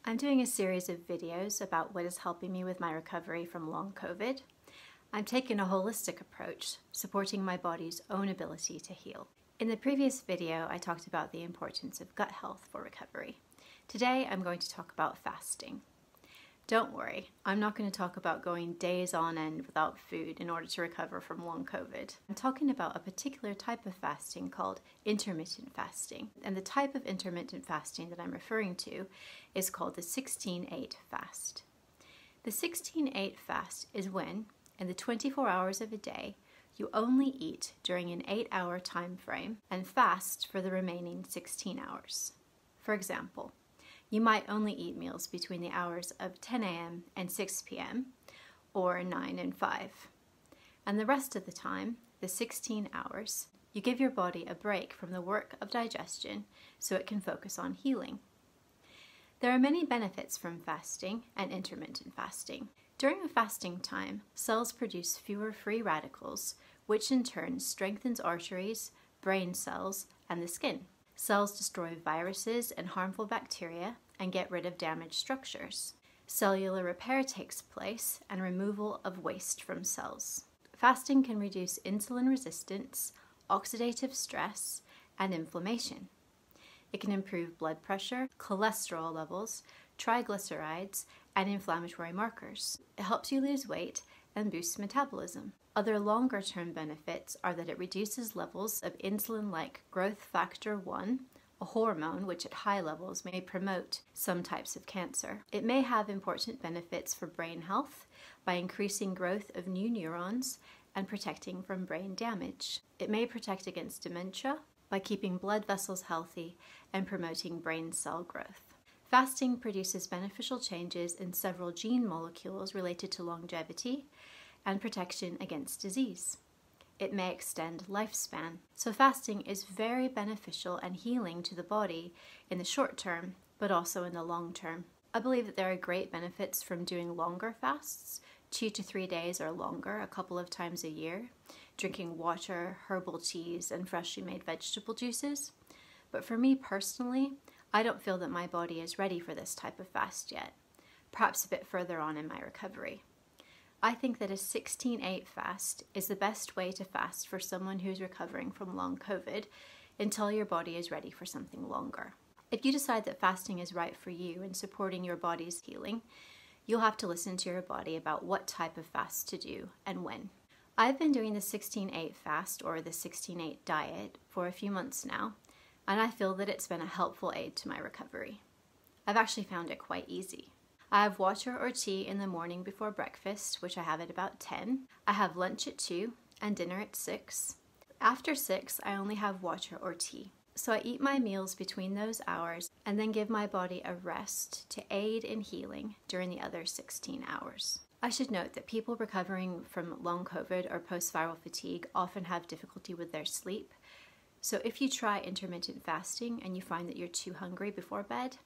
I'm doing a series of videos about what is helping me with my recovery from long COVID. I'm taking a holistic approach, supporting my body's own ability to heal. In the previous video, I talked about the importance of gut health for recovery. Today, I'm going to talk about fasting. Don't worry, I'm not going to talk about going days on end without food in order to recover from long COVID. I'm talking about a particular type of fasting called intermittent fasting. And the type of intermittent fasting that I'm referring to is called the 16-8 fast. The 16-8 fast is when, in the 24 hours of a day, you only eat during an 8-hour time frame and fast for the remaining 16 hours. For example, you might only eat meals between the hours of 10 a.m. and 6 p.m. or 9 and 5. And the rest of the time, the 16 hours, you give your body a break from the work of digestion so it can focus on healing. There are many benefits from fasting and intermittent fasting. During a fasting time, cells produce fewer free radicals, which in turn strengthens arteries, brain cells, and the skin. Cells destroy viruses and harmful bacteria and get rid of damaged structures. Cellular repair takes place and removal of waste from cells. Fasting can reduce insulin resistance, oxidative stress, and inflammation. It can improve blood pressure, cholesterol levels, triglycerides, and inflammatory markers. It helps you lose weight and boosts metabolism. Other longer-term benefits are that it reduces levels of insulin-like growth factor 1, a hormone which at high levels may promote some types of cancer. It may have important benefits for brain health by increasing growth of new neurons and protecting from brain damage. It may protect against dementia by keeping blood vessels healthy and promoting brain cell growth. Fasting produces beneficial changes in several gene molecules related to longevity and protection against disease. It may extend lifespan. So fasting is very beneficial and healing to the body in the short term, but also in the long term. I believe that there are great benefits from doing longer fasts, 2 to 3 days or longer, a couple of times a year, drinking water, herbal teas, and freshly made vegetable juices. But for me personally, I don't feel that my body is ready for this type of fast yet, perhaps a bit further on in my recovery. I think that a 16-8 fast is the best way to fast for someone who's recovering from long COVID until your body is ready for something longer. If you decide that fasting is right for you in supporting your body's healing, you'll have to listen to your body about what type of fast to do and when. I've been doing the 16-8 fast or the 16-8 diet for a few months now, and I feel that it's been a helpful aid to my recovery. I've actually found it quite easy. I have water or tea in the morning before breakfast, which I have at about 10. I have lunch at 2 and dinner at 6. After 6, I only have water or tea. So I eat my meals between those hours and then give my body a rest to aid in healing during the other 16 hours. I should note that people recovering from long COVID or post-viral fatigue often have difficulty with their sleep. So if you try intermittent fasting and you find that you're too hungry before bed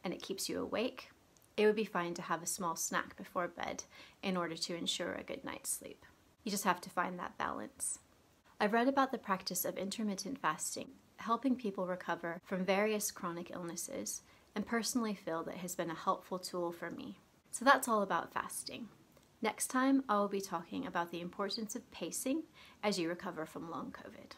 and it keeps you awake, it would be fine to have a small snack before bed in order to ensure a good night's sleep. You just have to find that balance. I've read about the practice of intermittent fasting, helping people recover from various chronic illnesses, and personally feel that it has been a helpful tool for me. So that's all about fasting. Next time, I will be talking about the importance of pacing as you recover from long COVID.